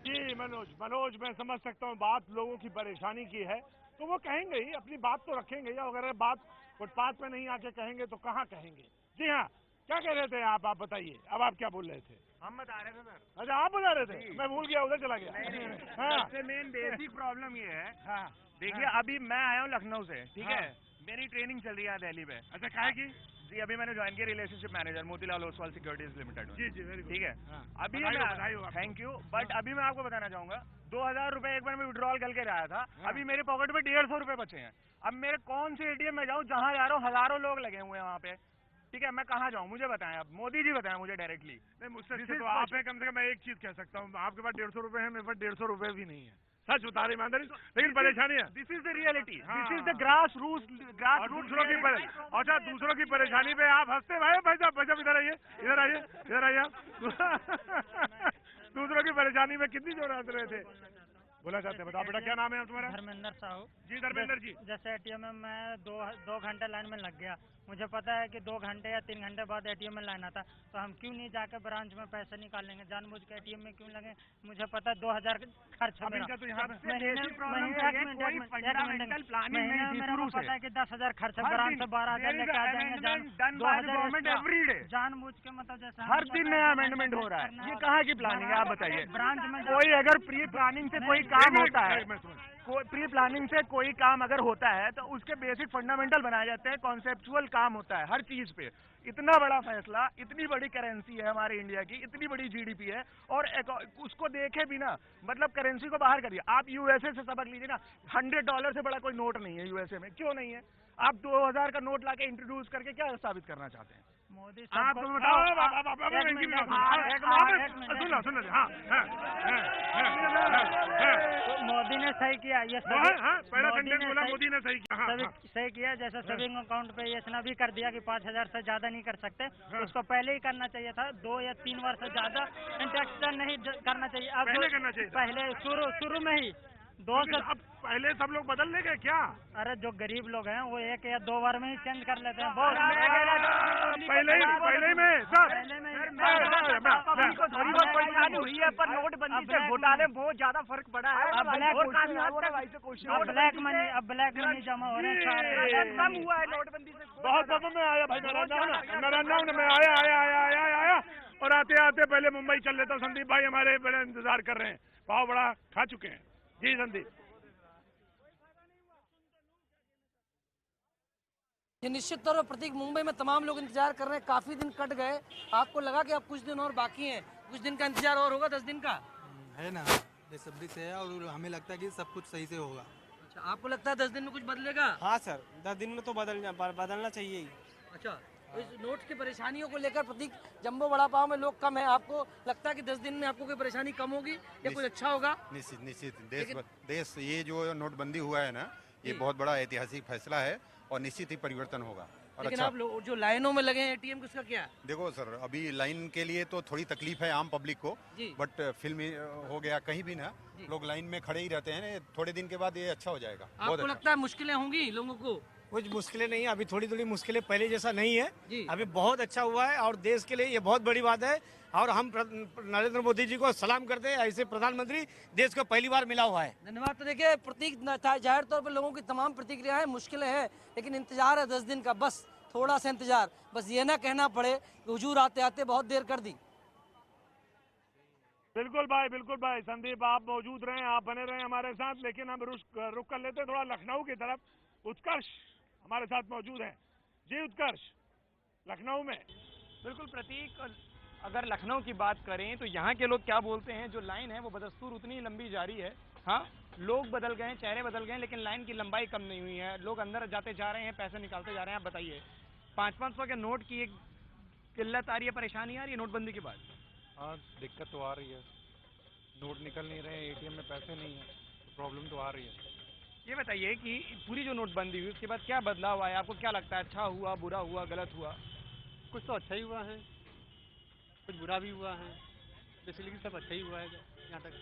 [SPEAKER 1] जी मनोज मैं समझ सकता हूँ बात लोगों की परेशानी की है, तो वो कहेंगे ही, अपनी बात तो रखेंगे। या अगर बात फुटपाथ पे नहीं आके कहेंगे तो कहाँ कहेंगे? जी हाँ, क्या कह रहे थे आप बताइए। अब आप क्या बोल रहे थे?
[SPEAKER 2] हम बता रहे थे सर।
[SPEAKER 1] अच्छा आप बता रहे थे, मैं भूल गया, उधर चला गया। हाँ।
[SPEAKER 2] सबसे मेन बेसिक प्रॉब्लम ये है, देखिए अभी मैं आया हूँ लखनऊ से, ठीक है, मेरी ट्रेनिंग चल रही है दिल्ली में।
[SPEAKER 1] अच्छा काहे की?
[SPEAKER 2] जी अभी मैंने ज्वाइन किया relationship manager Motilal Oswal securities limited.
[SPEAKER 1] जी वेरी गुड,
[SPEAKER 2] ठीक है। अभी थैंक यू, बट अभी मैं आपको बताना चाहूंगा 2,000 रुपए एक बार मैं विड्रॉल करके आया था। अभी मेरे पॉकेट में 150 रुपए बचे हैं। अब मेरे कौन से एटीएम में जाऊँ? जहाँ जा रहा हूँ हजारों लोग लगे हुए हैं वहाँ पे, ठीक है, मैं कहाँ जाऊँ? मुझे बताएं, अब मोदी जी बताएं मुझे डायरेक्टली।
[SPEAKER 1] नहीं मुझसे तो आप है, कम से कम मैं एक चीज कह सकता हूँ, आपके पास 150 रुपए है, मेरे पास 150 रुपए भी नहीं है। सच बता रहे ईमानदारी, लेकिन परेशानी है।
[SPEAKER 2] This is the reality, this is the grass root
[SPEAKER 1] दूसरों की अच्छा दूसरों की परेशानी पे आप हंसते भाई साहब इधर आइए दूसरों की परेशानी में कितनी जोर हंस रहे थे। बोला चाहते हैं, बताओ बेटा क्या नाम है तुम्हारा?
[SPEAKER 4] धर्मेंद्र साहू।
[SPEAKER 1] जी धर्मेंद्र जी।
[SPEAKER 4] जैसे एटीएम में मैं दो घंटे लाइन में लग गया, मुझे पता है कि 2 घंटे या 3 घंटे बाद एटीएम में लाइन आता, तो हम क्यों नहीं जाकर ब्रांच में पैसे निकाल लेंगे? जानबूझ के एटीएम में क्यों लगे? मुझे पता है 2000 खर्च है मेरा।
[SPEAKER 1] तो यहाँ
[SPEAKER 4] मेरा पता है कि 10,000 खर्च है, ब्रांच से 12,000 लेके आ जाएंगे। जानबूझ के मतलब जैसे
[SPEAKER 13] हर दिन नया अमेंडमेंट हो रहा है, ये कहाँ की प्लानिंग है आप बताइए?
[SPEAKER 4] ब्रांच में
[SPEAKER 13] कोई अगर प्री प्लानिंग से कोई काम होता है, प्री प्लानिंग से कोई काम अगर होता है तो उसके बेसिक फंडामेंटल बनाए जाते हैं, कॉन्सेप्चुअल काम होता है हर चीज पे। इतना बड़ा फैसला, इतनी बड़ी करेंसी है हमारे इंडिया की, इतनी बड़ी जीडीपी है, और उसको देखे बिना मतलब करेंसी को बाहर करिए। आप यूएसए से सबक लीजिए ना, $100 से बड़ा कोई नोट नहीं है यूएसए में। क्यों नहीं है? आप 2000 का नोट लाके इंट्रोड्यूस करके क्या साबित करना चाहते हैं?
[SPEAKER 4] मोदी
[SPEAKER 13] आप तो बताओ। सुनो
[SPEAKER 4] मोदी ने सही किया ये
[SPEAKER 13] पहला सेंटेंस बोला मोदी ने सही किया।
[SPEAKER 4] सही किया, जैसे सेविंग अकाउंट पे इतना भी कर दिया कि 5,000 से ज्यादा नहीं कर सकते, उसको पहले ही करना चाहिए था। 2 या 3 वर्ष से ज्यादा इंट्रैक्शन नहीं करना चाहिए। अब
[SPEAKER 13] पहले करना चाहिए,
[SPEAKER 4] पहले शुरू में ही 2 से
[SPEAKER 13] अब पहले सब लोग बदल लेंगे क्या?
[SPEAKER 4] अरे जो गरीब लोग हैं वो 1 या 2 बार में ही चेंज कर लेते हैं।
[SPEAKER 13] पहले ही में सर
[SPEAKER 4] परेशानी हुई है, पर नोटबंदी से घोटाले बहुत ज्यादा फर्क पड़ा है। अब ब्लैक मनी जमा हो रहे हैं, कम हुआ है नोटबंदी से।
[SPEAKER 13] बहुत में आया भाई, नारायण में आया और आते आते पहले मुंबई चल लेता हूँ। संदीप भाई हमारे बड़े इंतजार कर रहे हैं, पाव बड़ा खा चुके हैं। जी संदीप।
[SPEAKER 14] ये निश्चित तौर पर प्रतीक, मुंबई में तमाम लोग इंतजार कर रहे हैं, काफी दिन कट गए। आपको लगा कि अब कुछ दिन और बाकी हैं, कुछ दिन का इंतजार और होगा? 10 दिन का
[SPEAKER 5] है ना, बेसब्री से है, और हमें लगता है कि सब कुछ सही से होगा।
[SPEAKER 14] अच्छा, आपको लगता है 10 दिन में कुछ बदलेगा?
[SPEAKER 23] हाँ सर, 10 दिन में तो बदलना चाहिए ही।
[SPEAKER 14] अच्छा, इस नोट की परेशानियों को लेकर प्रतीक, जंबो वड़ा पाव में लोग कम है, आपको लगता है कि 10 दिन में आपको कोई परेशानी कम होगी या कुछ अच्छा होगा?
[SPEAKER 6] निश्चित देश ये जो नोटबंदी हुआ है ना, ये बहुत बड़ा ऐतिहासिक फैसला है और निश्चित ही परिवर्तन होगा। और
[SPEAKER 14] लेकिन
[SPEAKER 6] अच्छा,
[SPEAKER 14] आप लोग जो लाइनों में लगे हैं एटीएम, किसका क्या है?
[SPEAKER 6] देखो सर, अभी लाइन के लिए तो थोड़ी तकलीफ है आम पब्लिक को, बट फिल्म हो गया कहीं भी ना, लोग लाइन में खड़े ही रहते हैं। थोड़े दिन के बाद ये अच्छा हो जाएगा।
[SPEAKER 14] आपको लगता है मुश्किलें होंगी लोगों को?
[SPEAKER 5] कुछ मुश्किलें नहीं, अभी थोड़ी मुश्किलें, पहले जैसा नहीं है। अभी बहुत अच्छा हुआ है और देश के लिए ये बहुत बड़ी बात है, और हम नरेंद्र मोदी जी को सलाम करते हैं, ऐसे प्रधानमंत्री देश को पहली बार मिला हुआ है।
[SPEAKER 14] धन्यवाद। तो देखिए प्रतीक, जाहिर तौर पर लोगों की तमाम प्रतिक्रिया है, मुश्किलें हैं, लेकिन इंतजार है 10 दिन का, बस थोड़ा सा इंतजार, बस ये ना कहना पड़े कि हुजूर आते आते बहुत देर कर दी।
[SPEAKER 1] बिल्कुल भाई संदीप, आप मौजूद रहें, आप बने रहें हमारे साथ, लेकिन हम रुक कर लेते हैं थोड़ा लखनऊ की तरफ। उत्कर्ष हमारे साथ मौजूद हैं। जी उत्कर्ष, लखनऊ में।
[SPEAKER 19] बिल्कुल प्रतीक, अगर लखनऊ की बात करें तो यहाँ के लोग क्या बोलते हैं, जो लाइन है वो बदस्तूर उतनी ही लंबी जारी है। हाँ, लोग बदल गए हैं, चेहरे बदल गए हैं, लेकिन लाइन की लंबाई कम नहीं हुई है। लोग अंदर जाते जा रहे हैं, पैसे निकालते जा रहे हैं। आप बताइए, 500 के नोट की एक किल्लत आ रही है, परेशानी आ रही है नोटबंदी के बाद?
[SPEAKER 24] हाँ, दिक्कत तो आ रही है, नोट निकल नहीं रहे, एटीएम में पैसे नहीं है, तो प्रॉब्लम तो आ रही है।
[SPEAKER 19] ये बताइए कि पूरी जो नोटबंदी हुई उसके बाद क्या बदलाव आया, आपको क्या लगता है? अच्छा हुआ, बुरा हुआ, गलत हुआ?
[SPEAKER 5] कुछ तो अच्छा ही हुआ है, कुछ बुरा भी हुआ है, बेसिकली सब अच्छा ही हुआ है। यहाँ तक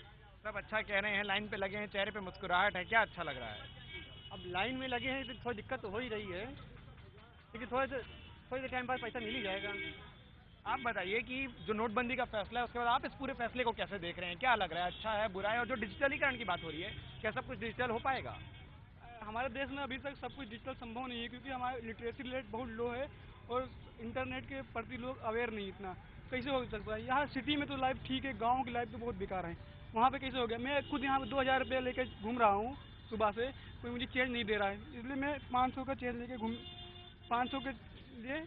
[SPEAKER 19] सब अच्छा कह रहे हैं, लाइन पे लगे हैं, चेहरे पे मुस्कुराहट है, क्या अच्छा लग रहा है?
[SPEAKER 5] अब लाइन में लगे हैं तो थोड़ी दिक्कत तो हो ही रही है, लेकिन थोड़ी देर टाइम बाद पैसा मिल ही जाएगा।
[SPEAKER 19] आप बताइए कि जो नोटबंदी का फैसला है उसके बाद आप इस पूरे फैसले को कैसे देख रहे हैं? क्या लग रहा है, अच्छा है, बुरा है? और जो डिजिटलीकरण की बात हो रही है, क्या सब कुछ डिजिटल हो पाएगा?
[SPEAKER 5] हमारे देश में अभी तक सब कुछ डिजिटल संभव नहीं है, क्योंकि हमारा लिटरेसी रेट बहुत लो है और इंटरनेट के प्रति लोग अवेयर नहीं इतना। कैसे हो सकता है? यहाँ सिटी में तो लाइफ ठीक है, गाँव की लाइफ तो बहुत बेकार है। वहाँ पे कैसे हो गया? मैं खुद यहाँ पे 2000 रुपये लेके घूम रहा हूँ सुबह से, कोई मुझे चेंज नहीं दे रहा है, इसलिए मैं 500 का चेंज लेके 500 के लिए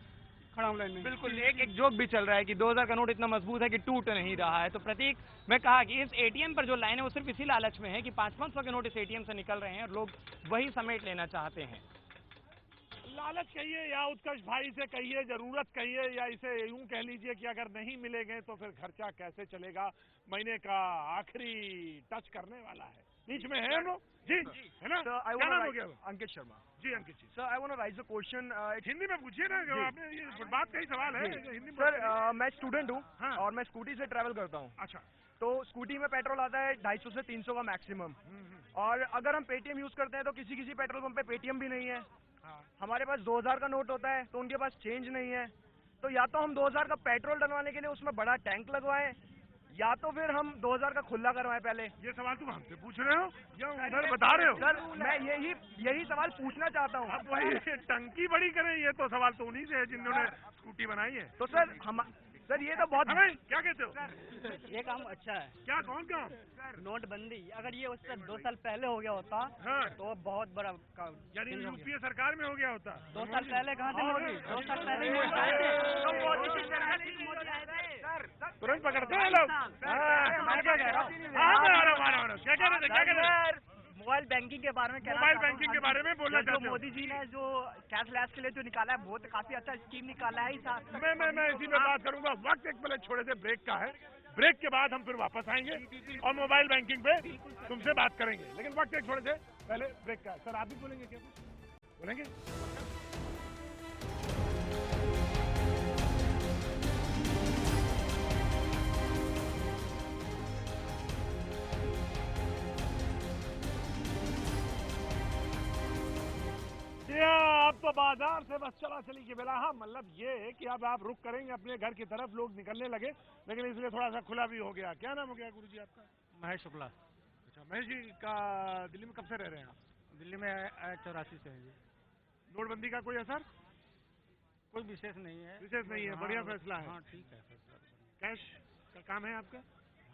[SPEAKER 5] खड़ा हूँ लाइन में।
[SPEAKER 19] बिल्कुल, एक जोक भी चल रहा है कि 2000 का नोट इतना मजबूत है कि टूट नहीं रहा है। तो प्रतीक, मैं कहा कि इस एटीएम पर जो लाइन है वो सिर्फ इसी लालच में है कि 500 के नोट इस एटीएम से निकल रहे हैं और लोग वही समेट लेना चाहते हैं।
[SPEAKER 1] लालच कहिए या उत्कर्ष भाई से कहिए, जरूरत कहिए, या इसे यूं कह लीजिए कि अगर नहीं मिलेंगे तो फिर खर्चा कैसे चलेगा। महीने का आखिरी टच करने वाला है, बीच में है हम लोग जी, है ना? क्या नाम हो गया?
[SPEAKER 13] अंकित शर्मा।
[SPEAKER 1] जी Ankit ji.
[SPEAKER 13] Sir, I want to raise a question.
[SPEAKER 1] Hindi में पूछिए ना, आपने ये बात का ही सवाल है, हिंदी में।
[SPEAKER 13] सर, मैं स्टूडेंट हूँ और मैं स्कूटी से ट्रैवल करता हूँ।
[SPEAKER 1] अच्छा।
[SPEAKER 13] तो स्कूटी में पेट्रोल आता है 250 से 300 का मैक्सिमम। और अगर हम पेटीएम यूज करते हैं तो किसी किसी पेट्रोल पंप पे पेटीएम भी नहीं है। हमारे पास 2000 का नोट होता है तो उनके पास चेंज नहीं है। तो या तो हम 2000 का पेट्रोल डलवाने के लिए उसमें बड़ा टैंक लगवाएं, या तो फिर हम 2000 का खुला करवाएं। पहले
[SPEAKER 1] ये सवाल तुम हमसे पूछ रहे हो या उधर बता रहे हो?
[SPEAKER 13] सर मैं यही सवाल पूछना चाहता हूँ।
[SPEAKER 1] अब वही टंकी बड़ी करें, ये तो सवाल तो उन्हीं से है जिन्होंने स्कूटी बनाई है।
[SPEAKER 13] तो सर ये तो बहुत
[SPEAKER 1] क्या कहते हो?
[SPEAKER 7] ये काम अच्छा है।
[SPEAKER 1] क्या कौन काम?
[SPEAKER 7] नोटबंदी अगर ये उससे 2 साल पहले हो गया होता तो बहुत बड़ा काम।
[SPEAKER 1] यानी यूपीए सरकार में हो गया होता।
[SPEAKER 7] 2 साल पहले कहाँ थे मोदी? 2 साल पहले
[SPEAKER 1] तुरंत पकड़ते हैं लोग। मैं क्या कह रहा हूँ? क्या कह रहे थे?
[SPEAKER 7] मोबाइल बैंकिंग के बारे में कह रहा
[SPEAKER 1] मोबाइल बैंकिंग के बारे में बोलना चाहते हो?
[SPEAKER 7] मोदी जी ने जो कैशलेस के लिए जो निकाला है बहुत काफी अच्छा स्कीम निकाला है।
[SPEAKER 1] मैं इसी में बात करूंगा। वक्त एक पहले छोड़े थे, ब्रेक का है। ब्रेक के बाद हम फिर वापस आएंगे और मोबाइल बैंकिंग पे तुमसे बात करेंगे, लेकिन वक्त एक छोड़े थे पहले ब्रेक का। सर आप भी बोलेंगे क्या? बोलेंगे? अब तो बाजार से बस चला चली की बेला। हाँ, मतलब ये है कि अब आप रुक करेंगे अपने घर की तरफ, लोग निकलने लगे, लेकिन इसलिए थोड़ा सा खुला भी हो गया। क्या नाम हो गया गुरुजी आपका?
[SPEAKER 21] महेश शुक्ला।
[SPEAKER 1] अच्छा, महेश जी का दिल्ली में कब से रह रहे हैं आप?
[SPEAKER 21] दिल्ली में 84 से है जी।
[SPEAKER 1] नोटबंदी का कोई असर?
[SPEAKER 21] कोई विशेष नहीं है।
[SPEAKER 1] विशेष नहीं है, बढ़िया फैसला है।
[SPEAKER 21] हाँ ठीक है फैसला।
[SPEAKER 1] कैश का काम है आपका?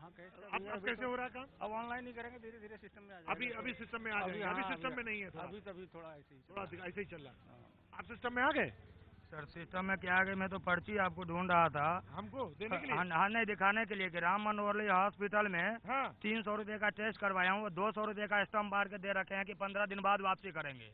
[SPEAKER 21] हाँ कैश।
[SPEAKER 1] अब कैसे हो रहा काम?
[SPEAKER 21] अब ऑनलाइन ही करेंगे, धीरे धीरे सिस्टम में आ जाएगा।
[SPEAKER 1] अभी सिस्टम में आ जाएगा। अभी सिस्टम में नहीं है,
[SPEAKER 21] अभी तभी थोड़ा
[SPEAKER 1] ऐसे ही चल रहा है। आप सिस्टम में आ गए?
[SPEAKER 9] सर सिस्टम में क्या आ गए, मैं तो पर्ची आपको ढूंढ रहा था
[SPEAKER 1] हमको देने के लिए।
[SPEAKER 9] हाँ नहीं, दिखाने के लिए कि राम मनोहर हॉस्पिटल में 300 रुपए का टेस्ट करवाया हूँ, 200 रुपए का स्टम्प मार के दे रखे हैं कि 15 दिन बाद वापसी करेंगे।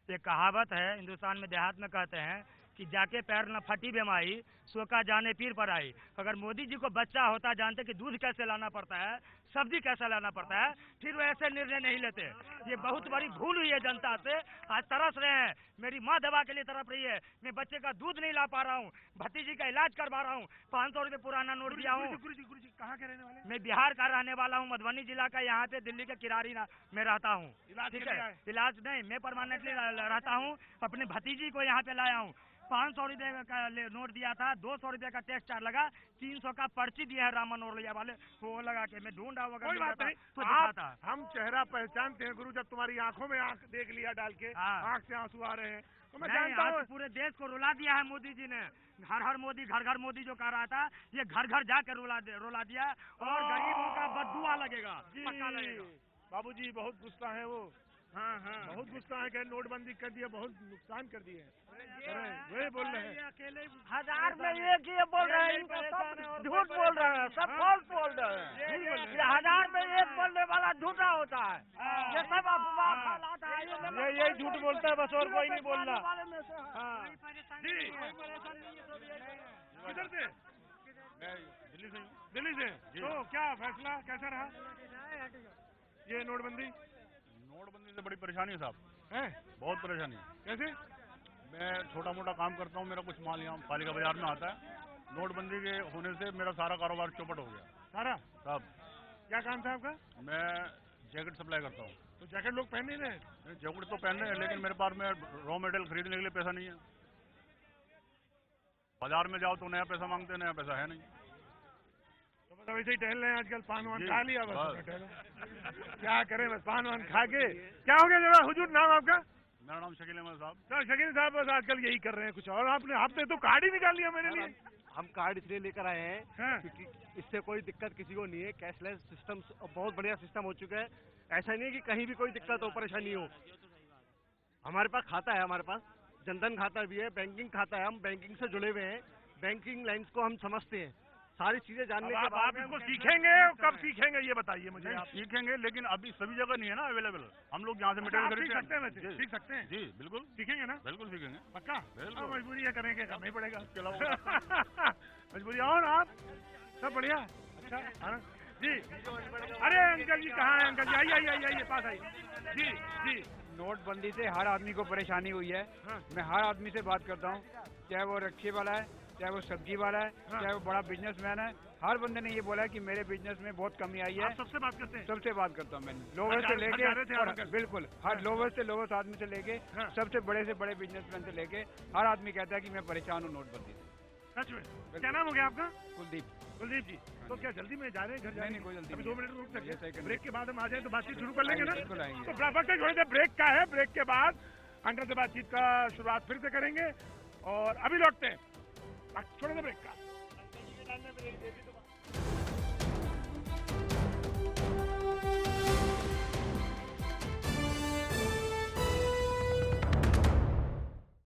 [SPEAKER 9] एक कहावत है हिंदुस्तान में, देहात में कहते हैं कि जाके पैर न फटी बीमारी सोका जाने पीर पर आई। अगर मोदी जी को बच्चा होता जानते कि दूध कैसे लाना पड़ता है, सब्जी कैसे लाना पड़ता है, फिर वो ऐसे निर्णय नहीं लेते। ये बहुत बड़ी भूल हुई है जनता से। आज तरस रहे हैं, मेरी माँ दवा के लिए तरफ रही है, मैं बच्चे का दूध नहीं ला पा रहा हूँ, भतीजी का इलाज करवा रहा हूँ, 500 रुपए पुराना नोट दिया हूँ।
[SPEAKER 1] गुरुजी कहाँ के रहने वाले?
[SPEAKER 9] मैं बिहार का रहने वाला हूँ, मधुबनी जिला का, यहाँ पे दिल्ली के किरारी में रहता हूँ। ठीक है, इलाज नहीं, मैं परमानेंटली रहता हूँ। अपने भतीजी को यहाँ पे लाया हूँ। 500 रुपए का नोट दिया था, 200 रुपए का टेस्ट चार्ज लगा, 300 का पर्ची दिया है राम मनोहर वाले, वो लगा के मैं ढूंढा हुआ।
[SPEAKER 1] कोई बात नहीं, तो हम चेहरा पहचानते हैं गुरु। जब तुम्हारी आंखों में आंख देख लिया डाल के, आंख से आंसू आ रहे हैं, तो मैं जानता हूँ।
[SPEAKER 9] पूरे देश को रुला दिया है मोदी जी ने। हर हर मोदी, घर घर मोदी जो कह रहा था, ये घर घर जाकर रुला दिया, और गरीबों का बददुआ लगेगा, पक्का लगेगा।
[SPEAKER 1] बाबूजी बहुत गुस्सा है वो। हाँ, बहुत गुस्सा है कि नोटबंदी कर दिया, बहुत नुकसान कर दिए। वही बोल रहे हैं,
[SPEAKER 7] 1000 में एक ही बोल रहे हैं, सब झूठ बोल रहे हैं, सब फॉल्स बोल रहे हैं। 1000 में एक बोलने वाला झूठा होता है, ये सब अफवाह फैलाता है।
[SPEAKER 1] ये झूठ बोलता है बस, और कोई नहीं बोलना। जी किधर से?
[SPEAKER 17] दिल्ली से।
[SPEAKER 1] दिल्ली से। तो क्या फैसला कैसा रहा ये नोटबंदी?
[SPEAKER 17] नोटबंदी से बड़ी परेशानी है साहब, बहुत परेशानी है।
[SPEAKER 1] कैसे?
[SPEAKER 17] मैं छोटा मोटा काम करता हूँ, मेरा कुछ माल यहाँ पालिका बाजार में आता है। नोटबंदी के होने से मेरा सारा कारोबार चौपट हो गया।
[SPEAKER 1] सारा?
[SPEAKER 17] साहब
[SPEAKER 1] क्या काम था आपका?
[SPEAKER 17] मैं जैकेट सप्लाई करता हूँ।
[SPEAKER 1] तो जैकेट लोग पहन नहीं रहे?
[SPEAKER 17] जैकेट तो पहन रहे हैं, लेकिन मेरे पास में रॉ मटेरियल खरीदने के लिए पैसा नहीं है। बाजार में जाओ तो नया पैसा मांगते हैं, नया पैसा है नहीं।
[SPEAKER 1] तो वैसे ही टहल रहे हैं आजकल, पान वान खा लिया बस। क्या करें, बस पान वान खा के। क्या हो गया जरा हुजूर, नाम आपका?
[SPEAKER 17] मेरा नाम शकील अहमद साहब।
[SPEAKER 1] सर शकील साहब बस आजकल यही कर रहे हैं कुछ और। आपने तो कार्ड ही निकाल लिया मेरे लिए।
[SPEAKER 11] हम कार्ड इसलिए लेकर आए हैं क्योंकि इससे कोई दिक्कत किसी को नहीं है। कैशलेस सिस्टम बहुत बढ़िया सिस्टम हो चुका है। ऐसा नहीं है कि कहीं भी कोई दिक्कत हो, परेशानी हो। हमारे पास खाता है, हमारे पास जनधन खाता भी है, बैंकिंग खाता है, हम बैंकिंग से जुड़े हुए हैं, बैंकिंग लाइन्स को हम समझते हैं। सारी चीजें जानने के बाद
[SPEAKER 1] आप इसको सीखेंगे, कब सीखेंगे ये बताइए मुझे।
[SPEAKER 17] आप सीखेंगे, लेकिन अभी सभी जगह नहीं है ना अवेलेबल। हम लोग यहाँ से मटेरियल खरीदते हैं।
[SPEAKER 1] सीख सकते हैं, सीख सकते हैं।
[SPEAKER 17] जी बिल्कुल सीखेंगे ना, बिल्कुल सीखेंगे, पक्का।
[SPEAKER 1] मजबूरी है, करेंगे, करना ही पड़ेगा, उसके अलावा मजबूरी। और आप सब बढ़िया? अच्छा जी। अरे अंकल जी कहाँ है? अंकल जी आइए पास आइए। जी जी।
[SPEAKER 12] नोटबंदी से हर आदमी को परेशानी हुई है। मैं हर आदमी से बात करता हूँ, चाहे वो रिक्शे वाला है,
[SPEAKER 8] चाहे वो सब्जी वाला है, चाहे वो बड़ा बिजनेसमैन है, हर बंदे ने ये बोला है कि मेरे बिजनेस में बहुत कमी आई है।
[SPEAKER 1] आप सबसे बात करते हैं?
[SPEAKER 8] सबसे बात करता हूँ मैं, लोवेस्ट से लेके बिल्कुल हर लोवेस्ट से लोवेस्ट आदमी से लेके सबसे बड़े बिजनेसमैन से लेके हर आदमी कहता है कि मैं परेशान हूँ नोटबंदी से।
[SPEAKER 1] सच में? क्या नाम हो गया आपका?
[SPEAKER 8] कुलदीप
[SPEAKER 1] जी। तो क्या जल्दी में जा रहे हैं घर जाने?
[SPEAKER 8] नहीं, कोई जल्दी
[SPEAKER 1] अभी
[SPEAKER 8] नहीं।
[SPEAKER 1] 2 मिनट रुक सकते हैं? ब्रेक के बाद हम आ जाए तो बातचीत शुरू कर लेंगे ना?
[SPEAKER 8] बिल्कुल आएंगे।
[SPEAKER 1] तो वक्त थोड़ी देर ब्रेक का है, ब्रेक के बाद अंकल से बातचीत का शुरुआत फिर से करेंगे और अभी लौटते हैं छोटे से ब्रेक का।